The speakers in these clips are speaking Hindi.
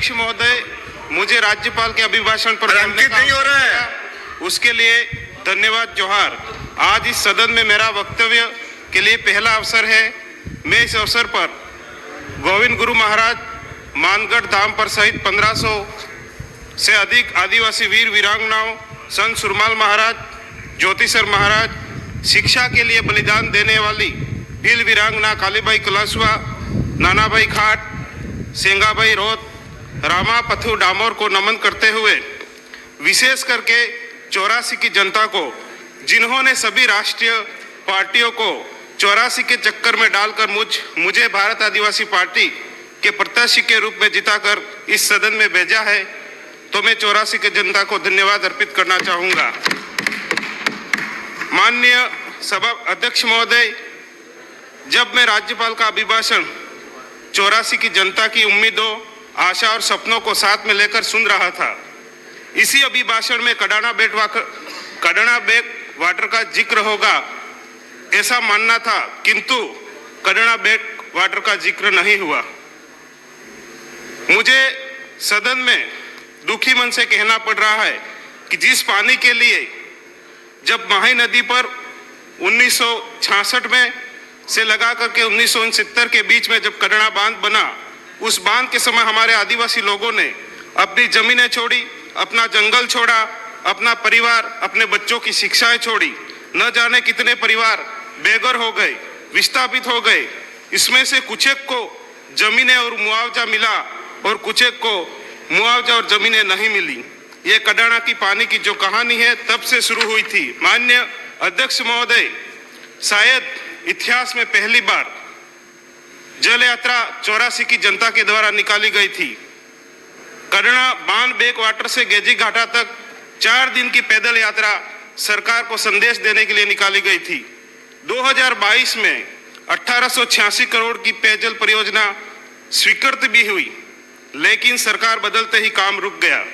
अध्यक्ष महोदय, मुझे राज्यपाल के अभिभाषण पर अंकित नहीं हो रहा है, उसके लिए धन्यवाद। जोहार। आज इस सदन में मेरा वक्तव्य के लिए पहला अवसर है। मैं इस अवसर पर गोविंद गुरु महाराज, मानगढ़ धाम पर सहित 1500 से अधिक आदिवासी वीर वीरांगनाओं, संत सुरमाल महाराज, ज्योतिसर महाराज, शिक्षा के लिए बलिदान देने वाली भील वीरांगना कालीबाई कलासुआ, नानाभाई खाट, सेंगाबाई रोत, रामा पथु डामोर को नमन करते हुए विशेष करके 84 की जनता को, जिन्होंने सभी राष्ट्रीय पार्टियों को 84 के चक्कर में डालकर मुझे भारत आदिवासी पार्टी के प्रत्याशी के रूप में जिताकर इस सदन में भेजा है, तो मैं 84 के जनता को धन्यवाद अर्पित करना चाहूँगा। माननीय सभा अध्यक्ष महोदय, जब मैं राज्यपाल का अभिभाषण 84 की जनता की उम्मीदों, आशा और सपनों को साथ में लेकर सुन रहा था, इसी अभिभाषण में कडाना बैक वाटर का जिक्र होगा ऐसा मानना था, किंतु कडाना बैक वाटर का जिक्र नहीं हुआ। मुझे सदन में दुखी मन से कहना पड़ रहा है कि जिस पानी के लिए जब माही नदी पर 1966 में से लगा करके 1969 के बीच में जब कडाना बांध बना, उस बांध के समय हमारे आदिवासी लोगों ने अपनी जमीनें छोड़ी, अपना जंगल छोड़ा, अपना परिवार, अपने बच्चों की शिक्षाएं छोड़ी। न जाने कितने परिवार बेघर हो गए, विस्थापित हो गए। इसमें से कुछ एक को जमीनें और मुआवजा मिला और कुछ एक को मुआवजा और जमीनें नहीं मिली। ये कडाना की पानी की जो कहानी है तब से शुरू हुई थी। माननीय अध्यक्ष महोदय, शायद इतिहास में पहली बार जल यात्रा 84 की जनता के द्वारा निकाली गई थी। कडाना बांध बैक वाटर से गेजी घाटा तक 4 दिन की पैदल यात्रा सरकार को संदेश देने के लिए निकाली गई थी। 2022 में 1886 करोड़ की पेयजल परियोजना स्वीकृत भी हुई, लेकिन सरकार बदलते ही काम रुक गया।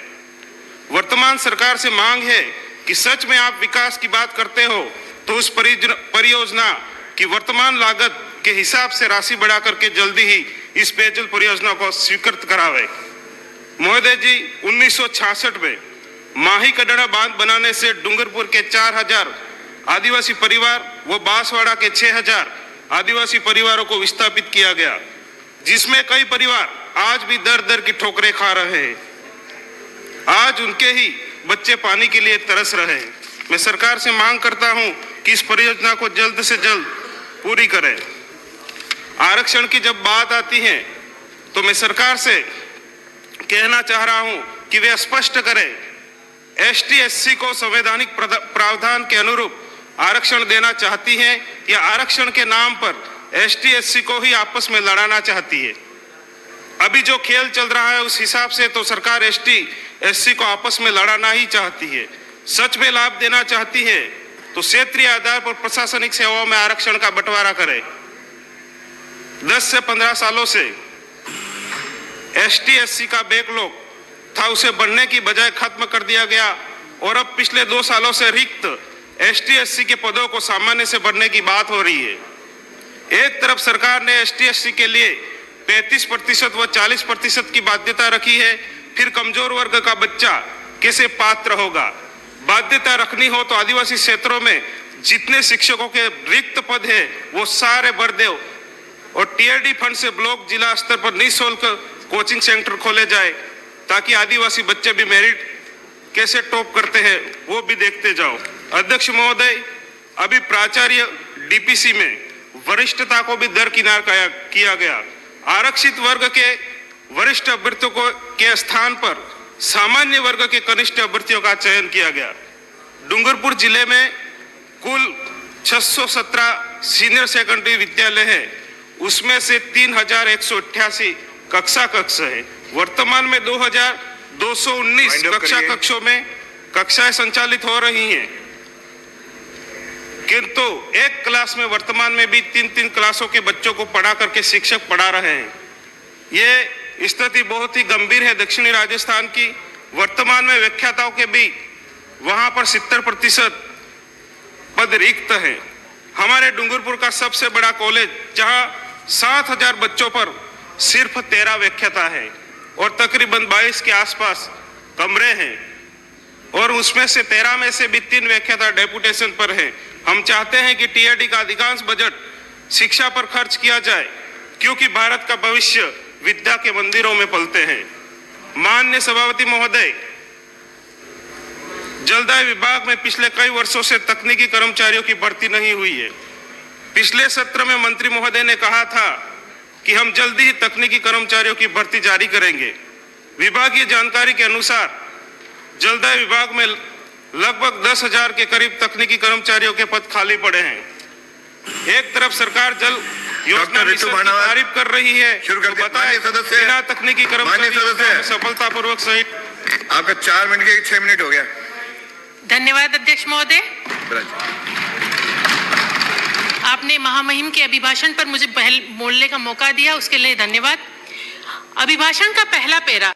वर्तमान सरकार से मांग है कि सच में आप विकास की बात करते हो तो उस परियोजना की वर्तमान लागत के हिसाब से राशि बढ़ा करके जल्दी ही इस पेयजल परियोजना को स्वीकृत करावे। महोदय जी, 1966 में माही कडाना बांध बनाने से डूंगरपुर के 4000 आदिवासी परिवार व बांसवाड़ा के 6000 आदिवासी परिवारों को विस्थापित किया गया, जिसमें कई परिवार आज भी दर दर की ठोकरें खा रहे हैं। आज उनके ही बच्चे पानी के लिए तरस रहे हैं। मैं सरकार से मांग करता हूं कि इस परियोजना को जल्द से जल्द पूरी करें। आरक्षण की जब बात आती है तो मैं सरकार से कहना चाह रहा हूं कि वे स्पष्ट करें, एसटी एससी को संवैधानिक प्रावधान के अनुरूप आरक्षण देना चाहती है या आरक्षण के नाम पर एसटी एससी को ही आपस में लड़ाना चाहती है। अभी जो खेल चल रहा है उस हिसाब से तो सरकार एसटी एससी को आपस में लड़ाना ही चाहती है। सच में लाभ देना चाहती है तो क्षेत्रीय आधार पर प्रशासनिक सेवाओं में आरक्षण का बंटवारा करे। 10 से 15 सालों से एसटी एससी का बैकलॉग था, उसे बढ़ने की बजाय खत्म कर दिया गया और अब पिछले 2 सालों से रिक्त एसटी एससी के पदों को सामान्य से बढ़ने की बात हो रही है। एक तरफ सरकार ने एसटी एससी के लिए 35% व 40% की बाध्यता रखी है, फिर कमजोर वर्ग का बच्चा कैसे पात्र होगा? बाध्यता रखनी हो तो आदिवासी क्षेत्रों में जितने शिक्षकों के रिक्त पद है वो सारे भर दो और टीआरडी फंड से ब्लॉक जिला स्तर पर निःशुल्क कोचिंग सेंटर खोले जाए, ताकि आदिवासी बच्चे भी मेरिट कैसे टॉप करते हैं वो भी देखते जाओ। अध्यक्ष महोदय, अभी प्राचार्य डीपीसी में वरिष्ठता को भी दरकिनार किया गया। आरक्षित वर्ग के वरिष्ठ अभ्यर्थियों के स्थान पर सामान्य वर्ग के कनिष्ठ अभ्यर्थियों का चयन किया गया। डूंगरपुर जिले में कुल 617 सीनियर सेकेंडरी विद्यालय है, उसमें से 3188 कक्षा कक्ष है। वर्तमान में 2219 कक्षा कक्षों में कक्षाएं संचालित हो रही हैं, किंतु एक क्लास में वर्तमान में भी 3-3 क्लासों के बच्चों को पढ़ा करके शिक्षक पढ़ा रहे हैं। ये स्थिति बहुत ही गंभीर है दक्षिणी राजस्थान की। वर्तमान में व्याख्याताओं के भी वहां पर 70% पद रिक्त हैं। हमारे डूंगरपुर का सबसे बड़ा कॉलेज, जहां 7000 बच्चों पर सिर्फ 13 व्याख्याता है। और तकरीबन 22 के आसपास कमरे हैं और उसमें से 13 में से भी 3 व्याख्याता डेपुटेशन पर हैं। हम चाहते हैं कि टीआरडी का अधिकांश बजट शिक्षा पर खर्च किया जाए, क्योंकि भारत का भविष्य विद्या के मंदिरों में पलते हैं। माननीय सभापति महोदय, जलदाय विभाग में पिछले कई वर्षों से तकनीकी कर्मचारियों की भर्ती नहीं हुई है। पिछले सत्र में मंत्री महोदय ने कहा था कि हम जल्दी ही तकनीकी कर्मचारियों की भर्ती जारी करेंगे। विभागीय जानकारी के अनुसार जलदाय विभाग में लगभग 10,000 के करीब तकनीकी कर्मचारियों के पद खाली पड़े हैं। एक तरफ सरकार जल योजना मिशन की तारीफ कर रही है, तो बताएं बिना तकनीकी कर्मचारियों सफलतापूर्वक सही। आपका 4 मिनट के 6 मिनट हो गया। धन्यवाद अध्यक्ष महोदय। आपने महामहिम के अभिभाषण पर मुझे बोलने का मौका दिया, उसके लिए धन्यवाद। अभिभाषण का पहला पैरा।